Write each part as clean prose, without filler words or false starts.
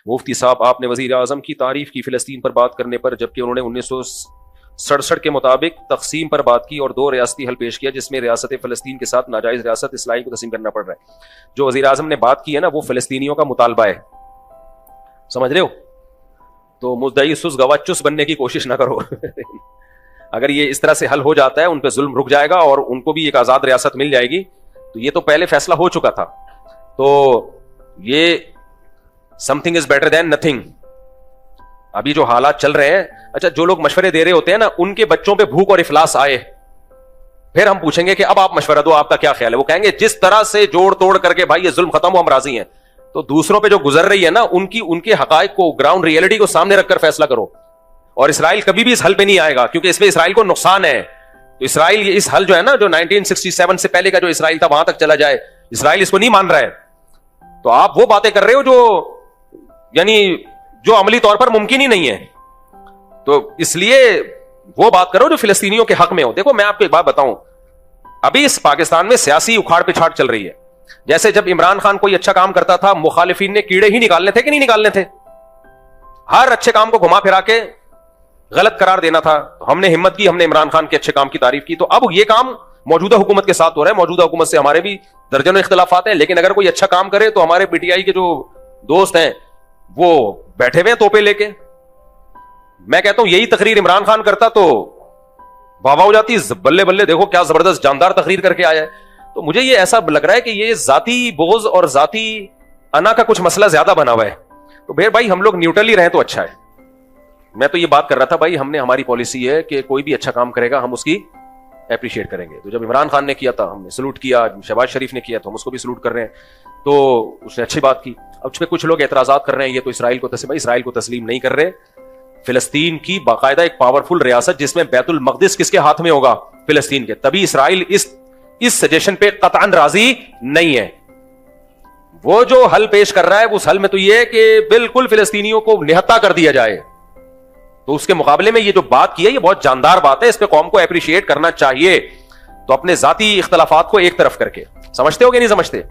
مفتی صاحب آپ نے وزیر اعظم کی تعریف کی فلسطین پر بات کرنے پر، جبکہ انہوں نے 1967 کے مطابق تقسیم پر بات کی اور 2 ریاستی حل پیش کیا جس میں ریاست فلسطین کے ساتھ ناجائز ریاست اسرائیل کو تسلیم کرنا پڑ رہا ہے۔ جو وزیر اعظم نے بات کی ہے نا وہ فلسطینیوں کا مطالبہ ہے، سمجھ رہے ہو؟ تو مدعی سس گواہ چس بننے کی کوشش نہ کرو اگر یہ اس طرح سے حل ہو جاتا ہے ان پہ ظلم رک جائے گا اور ان کو بھی ایک آزاد ریاست مل جائے گی، تو یہ تو پہلے فیصلہ ہو چکا تھا، تو یہ something is better than nothing۔ ابھی جو حالات چل رہے ہیں، اچھا جو لوگ مشورے دے رہے ہوتے ہیں نا ان کے بچوں پہ بھوک اور افلاس آئے، پھر ہم پوچھیں گے کہ اب آپ مشورہ دو، آپ کا کیا خیال ہے؟ وہ کہیں گے جس طرح سے جوڑ توڑ کر کے بھائی یہ ظلم ختم ہو ہم راضی ہیں۔ تو دوسروں پہ جو گزر رہی ہے نا ان کے حقائق کو، گراؤنڈ ریئلٹی کو سامنے رکھ کر فیصلہ کرو۔ اور اسرائیل کبھی بھی اس حل پہ نہیں آئے گا کیونکہ اس میں اسرائیل کو نقصان ہے۔ تو اسرائیل یہ اس حل جو ہے نا جو 1967 سے پہلے کا جو اسرائیل تھا وہاں تک چلا جائے، اسرائیل اس کو نہیں مان رہا ہے۔ تو آپ وہ باتیں کر رہے ہو جو یعنی جو عملی طور پر ممکن ہی نہیں ہے، تو اس لیے وہ بات کرو جو فلسطینیوں کے حق میں ہو۔ دیکھو میں آپ کو ایک بات بتاؤں، ابھی اس پاکستان میں سیاسی اکھاڑ پچھاڑ چل رہی ہے۔ جیسے جب عمران خان کوئی اچھا کام کرتا تھا مخالفین نے کیڑے ہی نکالنے تھے کہ نہیں نکالنے تھے؟ ہر اچھے کام کو گھما پھرا کے غلط قرار دینا تھا۔ ہم نے ہمت کی، ہم نے عمران خان کے اچھے کام کی تعریف کی۔ تو اب یہ کام موجودہ حکومت کے ساتھ ہو رہا ہے، موجودہ حکومت سے ہمارے بھی درجنوں اختلافات ہیں، لیکن اگر کوئی اچھا کام کرے تو ہمارے پی ٹی آئی کے جو دوست ہیں وہ بیٹھے ہوئے ہیں توپے لے کے۔ میں کہتا ہوں یہی تقریر عمران خان کرتا تو واہ واہ ہو جاتی، بلے بلے دیکھو کیا زبردست جاندار تقریر کر کے آیا ہے۔ تو مجھے یہ ایسا لگ رہا ہے کہ یہ ذاتی بغض اور ذاتی انا کا کچھ مسئلہ زیادہ بنا ہوا ہے۔ تو پھر بھائی ہم لوگ نیوٹرل ہی رہیں تو اچھا ہے۔ میں تو یہ بات کر رہا تھا بھائی ہماری پالیسی ہے کہ کوئی بھی اچھا کام کرے گا ہم اس کی اپریشیٹ کریں گے۔ تو جب عمران خان نے کیا تھا ہم نے سلوٹ کیا، شہباز شریف نے کیا تو ہم اس کو بھی سلوٹ کر رہے ہیں، تو اس نے اچھی بات کی۔ اب اس پہ کچھ لوگ اعتراضات کر رہے ہیں یہ تو اسرائیل کو تسلیم نہیں کر رہے۔ فلسطین کی باقاعدہ ایک پاورفل ریاست جس میں بیت المقدس کس کے ہاتھ میں ہوگا؟ فلسطین کے، تبھی اسرائیل اس سجیشن پہ قطعاً راضی نہیں ہے۔ وہ جو حل پیش کر رہا ہے اس حل میں تو یہ ہے کہ بالکل فلسطینیوں کو نہتا کر دیا جائے، تو اس کے مقابلے میں یہ جو بات کی ہے یہ بہت جاندار بات ہے، اس پہ قوم کو اپریشیٹ کرنا چاہیے۔ تو اپنے ذاتی اختلافات کو ایک طرف کر کے، سمجھتے ہو کہ نہیں سمجھتے؟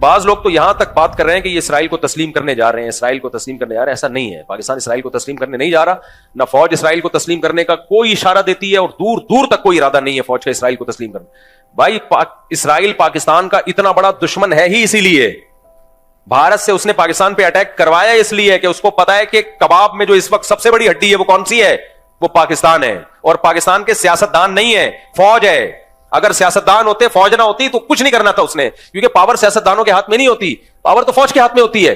بعض لوگ تو یہاں تک بات کر رہے ہیں کہ یہ اسرائیل کو تسلیم کرنے جا رہے ہیں، اسرائیل کو تسلیم کرنے جا رہے ہیں۔ ایسا نہیں ہے، پاکستان اسرائیل کو تسلیم کرنے نہیں جا رہا، نہ فوج اسرائیل کو تسلیم کرنے کا کوئی اشارہ دیتی ہے، اور دور دور تک کوئی ارادہ نہیں ہے فوج کا اسرائیل کو تسلیم کرنے۔ بھائی اسرائیل پاکستان کا اتنا بڑا دشمن ہے ہی اسی لیے، بھارت سے اس نے پاکستان پہ اٹیک کروایا اس لیے کہ اس کو پتا ہے کہ کباب میں جو اس وقت سب سے بڑی ہڈی ہے وہ کون سی ہے؟ وہ پاکستان ہے۔ اور پاکستان کے سیاستدان نہیں ہے، فوج ہے۔ اگر سیاستدان ہوتے، فوج نہ ہوتی تو کچھ نہیں کرنا تھا اس نے، کیونکہ پاور سیاستدانوں کے ہاتھ میں نہیں ہوتی، پاور تو فوج کے ہاتھ میں ہوتی ہے۔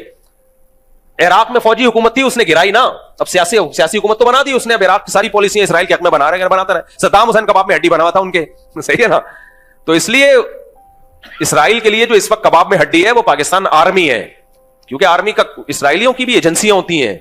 عراق میں فوجی حکومت تھی، اس نے گرائی نا، اب سیاسی حکومت تو بنا دی اس نے، اب عراق کی ساری پالیسیاں اسرائیل کے حق میں بنا رہے ہیں، بناتا رہے۔ صدام حسین کباب میں ہڈی بنا ہوا تھا ان کے، صحیح ہے نا؟ تو اس لیے اسرائیل کے لیے جو اس وقت کباب میں ہڈی ہے وہ پاکستان آرمی ہے، کیونکہ آرمی کا اسرائیلیوں کی بھی ایجنسیاں ہوتی ہیں۔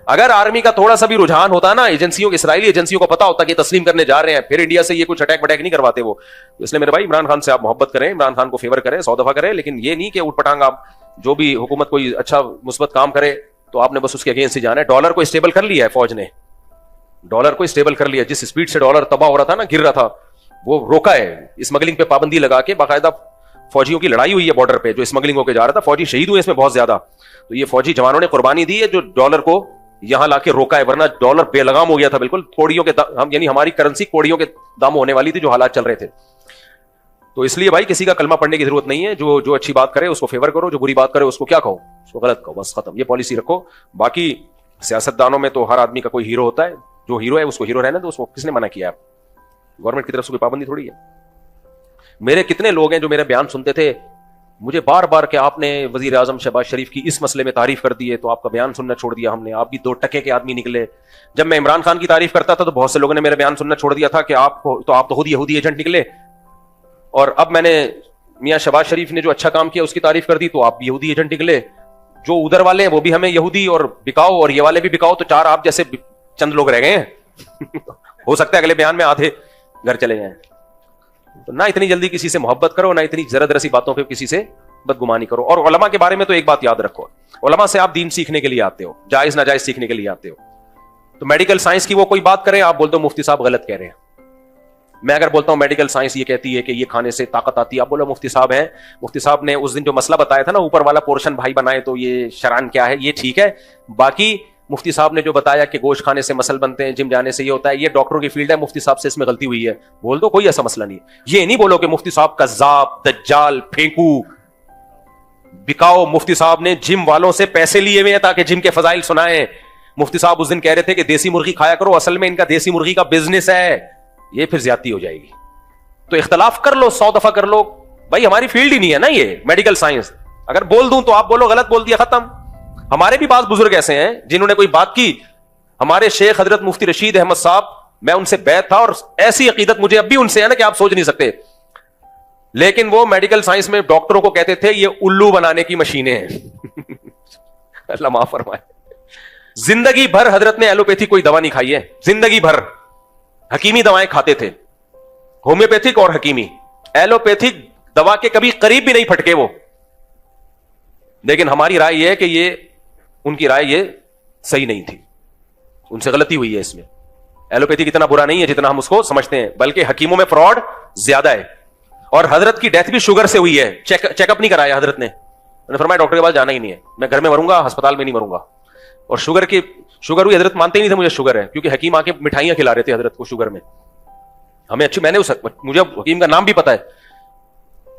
اگر آرمی کا تھوڑا سا بھی رجحان ہوتا نا اسرائیلی ایجنسیوں کو پتا ہوتا کہ تسلیم کرنے جا رہے ہیں، پھر انڈیا سے یہ کچھ اٹیک وٹیک نہیں کرواتے وہ۔ اس لیے میرے بھائی عمران خان سے آپ محبت کریں، عمران خان کو فیور کریں، 100 دفعہ کریں، لیکن یہ نہیں کہ اٹھ پٹانگ آپ جو بھی حکومت کوئی اچھا مثبت کام کرے تو آپ نے بس اس کے اگینسٹ ہی جانا ہے۔ ڈالر کو اسٹیبل کر لیا ہے فوج نے، ڈالر کو اسٹیبل کر لیا، جس سپیڈ سے ڈالر تباہ ہو رہا تھا نا، گر رہا تھا، وہ روکا ہے۔ اسمگلنگ پہ پابندی لگا کے باقاعدہ فوجیوں کی لڑائی ہوئی ہے بارڈر پہ، جو اسمگلنگ ہو کے جا رہا تھا، فوجی شہید ہوئے اس میں بہت زیادہ۔ تو یہ فوجی جوانوں نے قربانی دی ہے جو ڈالر کو یہاں لا کے روکا ہے، ورنہ ڈالر بے لگام ہو گیا تھا بالکل، کوڑیوں کے یعنی ہماری کرنسی کوڑیوں کے دام ہونے والی تھی جو حالات چل رہے تھے۔ تو اس لیے بھائی کسی کا کلمہ پڑھنے کی ضرورت نہیں ہے، جو اچھی بات کرے اس کو فیور کرو، جو بری بات کرے اس کو کیا کہو؟ اس کو غلط کہو، بس ختم، یہ پالیسی رکھو۔ باقی سیاستدانوں میں تو ہر آدمی کا کوئی ہیرو ہوتا ہے، جو ہیرو ہے اس کو ہیرو رہنا دو، اس کو کس نے منع کیا ہے؟ گورنمنٹ کی طرف سے کوئی پابندی تھوڑی ہے۔ میرے کتنے لوگ ہیں جو میرے بیان سنتے تھے، مجھے بار بار کہ آپ نے وزیر اعظم شہباز شریف کی اس مسئلے میں تعریف کر دی ہے تو آپ کا بیان سننا چھوڑ دیا ہم نے، آپ بھی 2 ٹکے کے آدمی نکلے۔ جب میں عمران خان کی تعریف کرتا تھا تو بہت سے لوگوں نے میرا بیان سننا چھوڑ دیا تھا کہ آپ تو خود یہودی ایجنٹ نکلے، اور اب میں نے میاں شہباز شریف نے جو اچھا کام کیا اس کی تعریف کر دی تو آپ بھی یہودی ایجنٹ نکلے۔ جو ادھر والے ہیں وہ بھی ہمیں یہودی اور بکاؤ، اور یہ والے بھی بکاؤ، تو 4 آپ جیسے چند لوگ رہ گئے ہیں ہو سکتا ہے اگلے بیان میں آدھے گھر چلے جائیں۔ تو نہ اتنی جلدی کسی سے محبت کرو، نہ اتنی ذرا ذرا سی باتوں پہ کسی سے بدگمانی کرو۔ اور علماء کے بارے میں تو ایک بات یاد رکھو، علماء سے آپ دین سیکھنے کے لیے آتے ہو، جائز ناجائز سیکھنے کے لیے آتے ہو۔ تو میڈیکل سائنس کی وہ کوئی بات کریں، آپ بول دو مفتی صاحب غلط کہہ رہے ہیں، میں اگر بولتا ہوں میڈیکل سائنس یہ کہتی ہے کہ یہ کھانے سے طاقت آتی ہے, آپ بولو مفتی صاحب ہیں, مفتی صاحب نے اس دن جو مسئلہ بتایا تھا نا اوپر والا پورشن بھائی بنائے تو یہ شران کیا ہے, یہ ٹھیک ہے, باقی مفتی صاحب نے جو بتایا کہ گوشت کھانے سے مسل بنتے ہیں, جم جانے سے یہ ہوتا ہے, یہ ڈاکٹروں کی فیلڈ ہے, مفتی صاحب سے اس میں غلطی ہوئی ہے, بول دو, کوئی ایسا مسئلہ نہیں. یہ نہیں بولو کہ مفتی صاحب کذاب, دجال, پھینکو, بکاؤ. مفتی صاحب نے جم والوں سے پیسے لیے ہوئے ہیں تاکہ جم کے فضائل سنائیں. مفتی صاحب اس دن کہہ رہے تھے کہ دیسی مرغی کھایا کرو, اصل میں ان کا دیسی مرغی کا بزنس ہے, یہ پھر زیادتی ہو جائے گی. تو اختلاف کر لو, 100 دفعہ کر لو, بھائی ہماری فیلڈ ہی نہیں ہے نا یہ میڈیکل سائنس. اگر بول دوں تو آپ بولو غلط بول دیا, ختم. ہمارے بھی بعض بزرگ ایسے ہیں جنہوں نے کوئی بات کی, ہمارے شیخ حضرت مفتی رشید احمد صاحب, میں ان سے بیعت تھا اور ایسی عقیدت مجھے اب بھی ان سے ہے نا کہ آپ سوچ نہیں سکتے, لیکن وہ میڈیکل سائنس میں ڈاکٹروں کو کہتے تھے یہ الو بنانے کی مشینیں ہیں. اللہ معاف فرمائے. زندگی بھر حضرت نے ایلوپیتھی کوئی دوا نہیں کھائی ہے, زندگی بھر حکیمی دوائیں کھاتے تھے, ہومیوپیتھک اور حکیمی. ایلوپیتھک دوا کے کبھی قریب بھی نہیں پھٹکے وہ. لیکن ہماری رائے یہ ہے کہ یہ ان کی رائے یہ صحیح نہیں تھی, ان سے غلطی ہوئی ہے اس میں. ایلوپیتھک اتنا برا نہیں ہے جتنا ہم اس کو سمجھتے ہیں, بلکہ حکیموں میں فراڈ زیادہ ہے. اور حضرت کی ڈیتھ بھی شوگر سے ہوئی ہے, چیک اپ نہیں کرایا حضرت نے فرمایا ڈاکٹر کے پاس جانا ہی نہیں ہے, میں گھر میں مروں گا, ہسپتال میں نہیں مروں گا. اور شوگر ہوئی, حضرت مانتے ہی نہیں تھے مجھے شوگر ہے, کیونکہ حکیم آ کے مٹھائیاں کھلا رہے تھے حضرت کو شوگر میں. ہمیں اچھی, میں نے مجھے حکیم کا نام بھی پتا ہے,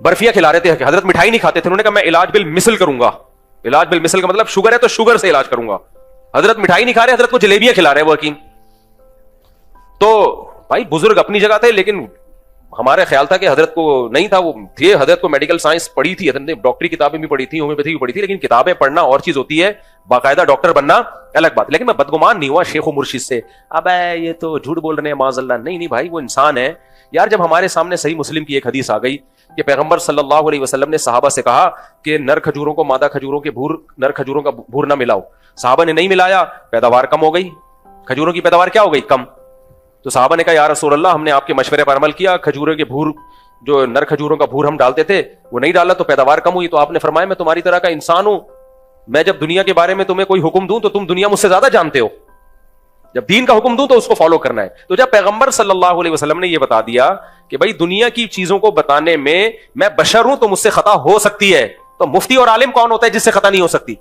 برفیاں کھلا رہے تھے حضرت, مٹھائی نہیں کھاتے تھے. انہوں نے کہا میں علاج بالمثل کروں گا. علاج بالمثل کا مطلب شوگر ہے تو شوگر سے علاج کروں گا. حضرت مٹھائی نہیں کھا رہے, حضرت کو جلیبیاں کھلا رہے وہ حکیم. تو بھائی بزرگ اپنی جگہ تھے, لیکن ہمارا خیال تھا کہ حضرت کو نہیں تھا, وہ تھے, حضرت کو میڈیکل سائنس پڑھی تھی, حضرت نے ڈاکٹری کتابیں بھی پڑھی تھی, ہومیوپیتھی بھی پڑھی تھی, لیکن کتابیں پڑھنا اور چیز ہوتی ہے, باقاعدہ ڈاکٹر بننا الگ بات. لیکن میں بدگمان نہیں ہوا شیخ و مرشد سے, اب یہ تو جھوٹ بول رہے ہیں معاذ اللہ. نہیں بھائی, وہ انسان ہے یار. جب ہمارے سامنے صحیح مسلم کی ایک حدیث آ گئی کہ پیغمبر صلی اللہ علیہ وسلم نے صحابہ سے کہا کہ نر کھجوروں کو مادہ کھجوروں کے نر کھجوروں کا بھور نہ ملاؤ. صحابہ نے نہیں ملایا, پیداوار کم ہو گئی, کھجوروں کی پیداوار کیا ہو گئی, کم. تو صحابہ نے کہا یا رسول اللہ, ہم نے آپ کے مشورے پر عمل کیا, کھجوروں کے بھور, جو نر کھجوروں کا بھور ہم ڈالتے تھے وہ نہیں ڈالا تو پیداوار کم ہوئی. تو آپ نے فرمایا میں تمہاری طرح کا انسان ہوں, میں جب دنیا کے بارے میں تمہیں کوئی حکم دوں تو تم دنیا مجھ سے زیادہ جانتے ہو, جب دین کا حکم دوں تو اس کو فالو کرنا ہے. تو جب پیغمبر صلی اللہ علیہ وسلم نے یہ بتا دیا کہ بھائی دنیا کی چیزوں کو بتانے میں بشر ہوں تو مجھ سے خطا ہو سکتی ہے, تو مفتی اور عالم کون ہوتا ہے جس سے خطا نہیں ہو سکتی؟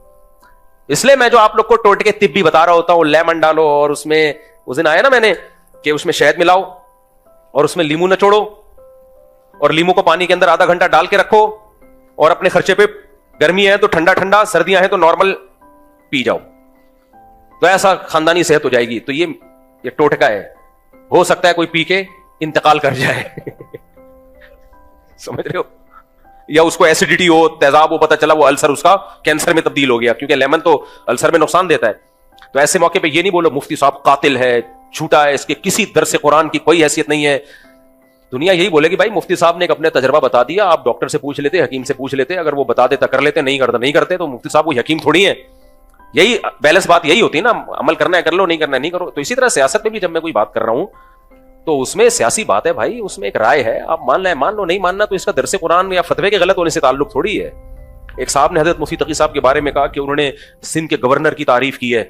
اس لیے میں جو آپ لوگ کو ٹوٹکے طب بھی بتا رہا ہوتا ہوں, لیمن ڈالو اور اس میں, اس دن آیا نا میں نے کہ اس میں شہد ملاؤ اور اس میں لیمو نچوڑو اور لیمو کو پانی کے اندر آدھا گھنٹہ ڈال کے رکھو, اور اپنے خرچے پہ, گرمی ہے تو ٹھنڈا ٹھنڈا, سردیاں ہیں تو نارمل پی جاؤ, تو ایسا خاندانی صحت ہو جائے گی. تو یہ ٹوٹکا ہے, ہو سکتا ہے کوئی پی کے انتقال کر جائے. سمجھ رہے ہو, یا اس کو ایسیڈیٹی ہو, تیزاب ہو, پتہ چلا وہ السر اس کا کینسر میں تبدیل ہو گیا, کیونکہ لیمن تو السر میں نقصان دیتا ہے. تو ایسے موقع پہ یہ نہیں بولو مفتی صاحب قاتل ہے, جھوٹا ہے, اس کے کسی درس قرآن کی کوئی حیثیت نہیں ہے. دنیا یہی بولے گی بھائی مفتی صاحب نے ایک اپنے تجربہ بتا دیا, آپ ڈاکٹر سے پوچھ لیتے, حکیم سے پوچھ لیتے, اگر وہ بتا دیتا کر لیتے, نہیں کرتے, تو مفتی صاحب وہ حکیم تھوڑی ہے. یہی بیلنس بات یہی ہوتی ہے نا, عمل کرنا ہے کر لو, نہیں کرنا ہے نہیں کرو. تو اسی طرح سیاست میں بھی جب میں کوئی بات کر رہا ہوں تو اس میں سیاسی بات ہے بھائی, اس میں ایک رائے ہے, آپ مان لیں مان لو, نہیں ماننا تو اس کا درس قرآن یا فتوے کے غلط ہونے سے تعلق تھوڑی ہے. ایک صاحب نے حضرت مفتی تقی صاحب کے بارے میں کہا کہ انہوں نے سندھ کے گورنر کی تعریف کی ہے.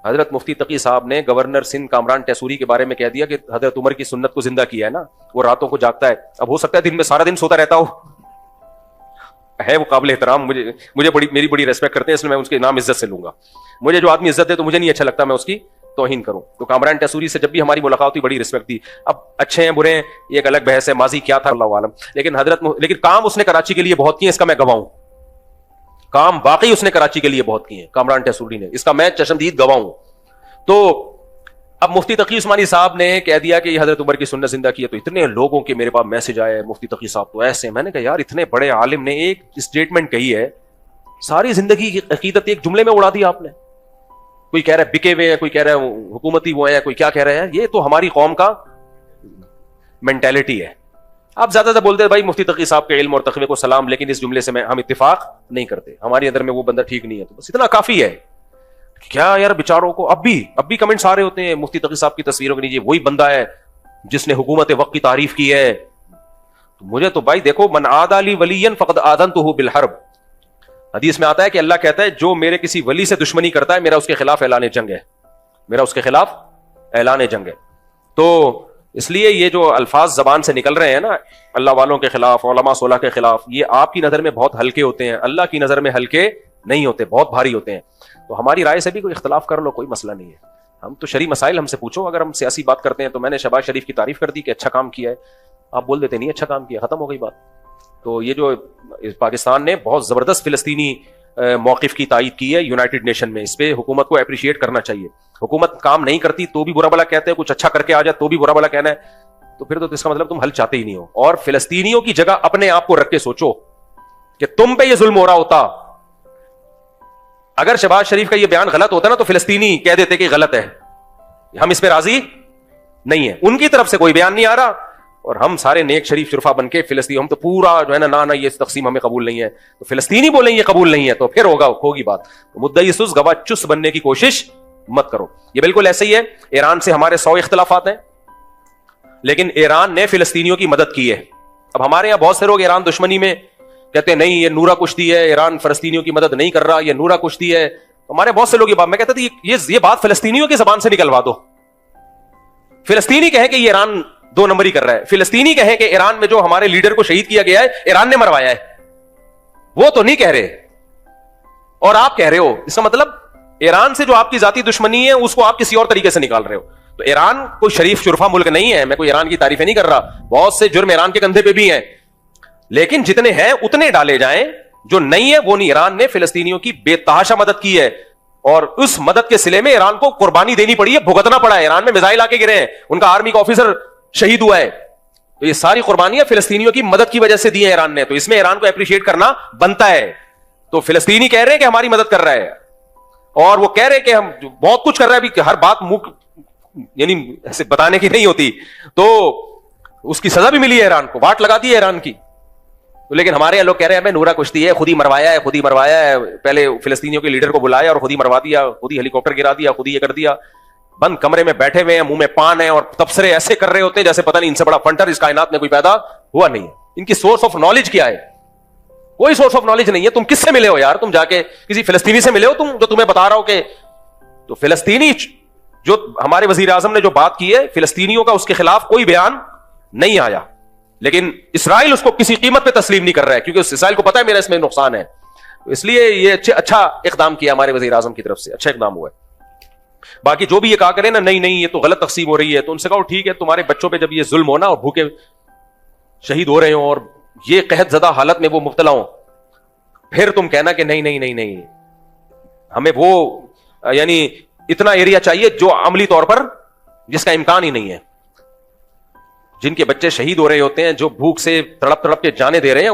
حضرت مفتی تقی صاحب نے گورنر سندھ کامران ٹیسوری کے بارے میں کہہ دیا کہ حضرت عمر کی سنت کو زندہ کیا ہے نا, وہ راتوں کو جاگتا ہے. اب ہو سکتا ہے دن میں سارا دن سوتا رہتا ہو, ہے وہ قابل احترام, مجھے میری بڑی ریسپیکٹ کرتے ہیں, اس لیے میں اس کے نام عزت سے لوں گا. مجھے جو آدمی عزت دے تو مجھے نہیں اچھا لگتا میں اس کی توہین کروں. تو کامران ٹیسوری سے جب بھی ہماری ملاقات ہوئی بڑی رسپیکٹ دی. اب اچھے ہیں برے ہیں یہ ایک الگ بحث ہے, ماضی کیا تھا اللہ عالم, لیکن کام اس نے کراچی کے لیے بہت کیے, اس کا میں گواہ ہوں. کام واقعی اس نے کراچی کے لیے بہت کیے کامران ٹیسوری نے, اس کا میں چشمدید گواہ ہوں. تو اب مفتی تقی عثمانی صاحب نے کہہ دیا کہ یہ حضرت عمر کی سنت زندہ کی ہے, تو اتنے لوگوں کے میرے پاس میسج آئے, مفتی تقی صاحب تو ایسے. میں نے کہا یار اتنے بڑے عالم نے ایک اسٹیٹمنٹ کہی ہے, ساری زندگی کی عقیدت ایک جملے میں اڑا دیا آپ نے. کوئی کہہ رہا ہے بکے ہوئے ہیں, کوئی کہہ رہا ہے حکومتی وہ ہیں, کوئی کیا کہہ رہے ہیں. یہ تو ہماری قوم کا مینٹیلٹی ہے. آپ زیادہ سے بولتے ہیں بھائی مفتی تقی صاحب کے علم اور تقوی کو سلام, لیکن اس جملے سے ہم اتفاق نہیں کرتے, ہمارے اندر میں وہ بندہ ٹھیک نہیں ہے. تو بس اتنا کافی ہے. کیا یار بیچاروں کو اب بھی کمنٹس آ رہے ہوتے ہیں مفتی تقی صاحب کی تصویروں کے نیچے وہی بندہ ہے جس نے حکومت وقت کی تعریف کی ہے. تو مجھے تو بھائی دیکھو, من عادى لي وليا فقد آذنته بالحرب. حدیث میں آتا ہے کہ اللہ کہتا ہے جو میرے کسی ولی سے دشمنی کرتا ہے میرا اس کے خلاف اعلان جنگ ہے, میرا اس کے خلاف اعلان جنگ ہے. تو اس لیے یہ جو الفاظ زبان سے نکل رہے ہیں نا اللہ والوں کے خلاف، علماء صلح کے خلاف، یہ آپ کی نظر میں بہت ہلکے ہوتے ہیں، اللہ کی نظر میں ہلکے نہیں ہوتے، بہت بھاری ہوتے ہیں. تو ہماری رائے سے بھی کوئی اختلاف کر لو، کوئی مسئلہ نہیں ہے. ہم تو شرعی مسائل ہم سے پوچھو. اگر ہم سیاسی بات کرتے ہیں تو میں نے شہباز شریف کی تعریف کر دی کہ اچھا کام کیا ہے، آپ بول دیتے نہیں اچھا کام کیا، ختم ہو گئی بات. تو یہ جو پاکستان نے بہت زبردست فلسطینی موقف کی تائید کی ہے یونائٹڈ نیشن میں، اس پہ حکومت کو اپریشیٹ کرنا چاہیے. حکومت کام نہیں کرتی تو بھی برا بلا کہتے ہیں، کچھ اچھا کر کے آ جائے تو بھی برا بلا کہنا ہے، تو پھر تو اس کا مطلب تم حل چاہتے ہی نہیں ہو. اور فلسطینیوں کی جگہ اپنے آپ کو رکھ کے سوچو کہ تم پہ یہ ظلم ہو رہا ہوتا. اگر شہباز شریف کا یہ بیان غلط ہوتا نا تو فلسطینی کہہ دیتے کہ غلط ہے، ہم اس پہ راضی نہیں ہے. ان کی طرف سے کوئی بیان نہیں آ رہا اور ہم سارے نیک شریف شرفا بن کے فلسطین، ہم تو پورا جو ہے نا یہ تقسیم ہمیں قبول نہیں ہے، تو فلسطینی بولیں یہ قبول نہیں ہے تو پھر ہوگی بات. مدعی سست گواہ چس بننے کی کوشش مت کرو. یہ بالکل ایسے ہی ہے، ایران سے ہمارے 100 اختلافات ہیں لیکن ایران نے فلسطینیوں کی مدد کی ہے. اب ہمارے یہاں بہت سے لوگ ایران دشمنی میں کہتے ہیں نہیں یہ نورا کشتی ہے، ایران فلسطینیوں کی مدد نہیں کر رہا، یہ نورا کشتی ہے. ہمارے بہت سے لوگ یہ بات، میں کہتا تھا یہ بات فلسطینیوں کی زبان سے نکلوا دو. فلسطینی کہے کہ یہ ایران 2 نمبری کر رہا ہے، فلسطینی کہے کہ ایران میں جو ہمارے لیڈر کو شہید کیا گیا ہے ایران نے مروایا ہے، وہ تو نہیں کہہ رہے اور آپ کہہ رہے ہو. اس کا مطلب ایران سے جو آپ کی ذاتی دشمنی ہے اس کو آپ کسی اور طریقے سے نکال رہے ہو. تو ایران کوئی شریف شرفا ملک نہیں ہے، میں کوئی ایران کی تعریفیں نہیں کر رہا، بہت سے جرم ایران کے کندھے پہ بھی ہیں، لیکن جتنے ہیں اتنے ڈالے جائیں، جو نہیں ہے وہ نہیں. ایران نے فلسطینیوں کی بے تحاشا مدد کی ہے اور اس مدد کے صلے میں ایران کو قربانی دینی پڑی ہے، بھگتنا پڑا ہے. ایران میں میزائل آ کے گرے ہیں، ان کا آرمی کا آفیسر شہید ہوا ہے، تو یہ ساری قربانیاں فلسطینیوں کی مدد کی وجہ سے دی ہیں ایران نے، تو اس میں ایران کو اپریشیٹ کرنا بنتا ہے. تو فلسطینی کہہ رہے ہیں کہ ہماری مدد کر رہا ہے اور وہ کہہ رہے ہیں کہ ہم بہت کچھ کر رہا ہے بھی، کہ ہر بات منہ یعنی ایسے بتانے کی نہیں ہوتی، تو اس کی سزا بھی ملی ہے ایران کو، واٹ لگا دی ہے ایران کی. لیکن ہمارے یہاں لوگ کہہ رہے ہیں ہمیں نورا کشتی ہے، خود ہی مروایا ہے، خود ہی مروایا ہے، پہلے فلسطینیوں کے لیڈر کو بلایا اور خود ہی مروا دیا، خود ہی ہیلی کاپٹر گرا دیا، خود ہی یہ کر دیا. بند کمرے میں بیٹھے ہوئے ہیں، منہ میں پان ہے اور تبصرے ایسے کر رہے ہوتے ہیں جیسے پتہ نہیں ان سے بڑا فنٹر اس کائنات میں کوئی پیدا ہوا نہیں ہے. ان کی سورس آف نالج کیا ہے؟ کوئی سورس آف نالج نہیں ہے. تم کس سے ملے ہو یار؟ تم جا کے کسی فلسطینی سے ملے ہو تم جو تمہیں بتا رہا ہو کہ تو فلسطینی جو ہمارے وزیر اعظم نے جو بات کی ہے فلسطینیوں کا، اس کے خلاف کوئی بیان نہیں آیا، لیکن اسرائیل اس کو کسی قیمت پہ تسلیم نہیں کر رہا ہے کیونکہ اسرائیل کو پتا ہے میرا اس میں نقصان ہے. اس لیے یہ اچھا اقدام کیا ہمارے وزیر اعظم کی طرف سے، اچھا اقدام ہوا ہے. باقی جو بھی یہ کہا کرے نا نہیں یہ تو غلط تقسیم ہو رہی ہے، تو ان سے کہو ٹھیک ہے تمہارے بچوں پہ جب یہ ظلم ہونا اور بھوکے شہید ہو رہے ہوں اور یہ قحط زدہ حالت میں وہ مبتلا ہوں، پھر تم کہنا کہ نہیں ہمیں وہ یعنی اتنا ایریا چاہیے جو عملی طور پر جس کا امکان ہی نہیں ہے. جن کے بچے شہید ہو رہے ہوتے ہیں، جو بھوک سے تڑپ تڑپ کے جانے دے رہے ہیں،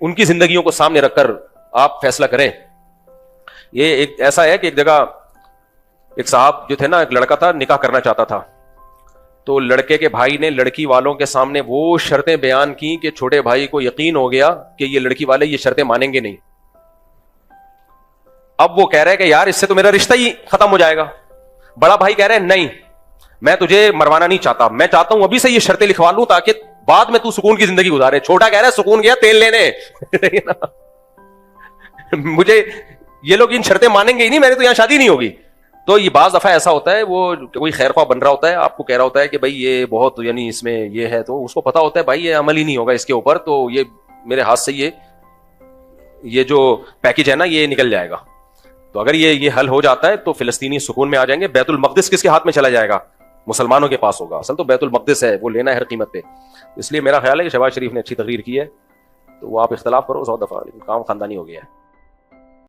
ان کی زندگیوں کو سامنے رکھ کر آپ فیصلہ کریں. یہ ایک ایسا ہے کہ ایک جگہ ایک صاحب جو تھے نا، ایک لڑکا تھا نکاح کرنا چاہتا تھا، تو لڑکے کے بھائی نے لڑکی والوں کے سامنے وہ شرطیں بیان کی کہ چھوٹے بھائی کو یقین ہو گیا کہ یہ لڑکی والے یہ شرطیں مانیں گے نہیں. اب وہ کہہ رہے کہ یار اس سے تو میرا رشتہ ہی ختم ہو جائے گا. بڑا بھائی کہہ رہے نہیں میں تجھے مروانا نہیں چاہتا، میں چاہتا ہوں ابھی سے یہ شرطیں لکھوا لوں تاکہ بعد میں تو سکون کی زندگی گزارے. چھوٹا کہہ رہا ہے سکون گیا تیل لینے مجھے یہ لوگ ان شرطیں مانیں گے ہی نہیں، میرے تو یہاں شادی نہیں ہوگی. تو یہ بعض دفعہ ایسا ہوتا ہے، وہ کوئی خیر خواہ بن رہا ہوتا ہے، آپ کو کہہ رہا ہوتا ہے کہ بھائی یہ بہت یعنی اس میں یہ ہے، تو اس کو پتا ہوتا ہے بھائی یہ عمل ہی نہیں ہوگا اس کے اوپر، تو یہ میرے ہاتھ سے یہ جو پیکج ہے نا یہ نکل جائے گا. تو اگر یہ حل ہو جاتا ہے تو فلسطینی سکون میں آ جائیں گے. بیت المقدس کس کے ہاتھ میں چلا جائے گا؟ مسلمانوں کے پاس ہوگا. اصل تو بیت المقدس ہے، وہ لینا ہے ہر قیمت پہ. اس لیے میرا خیال ہے کہ شہباز شریف نے اچھی تقریر کی ہے، تو وہ آپ اختلاف کرو 100 دفعہ، لیکن کام خاندانی ہو گیا ہے.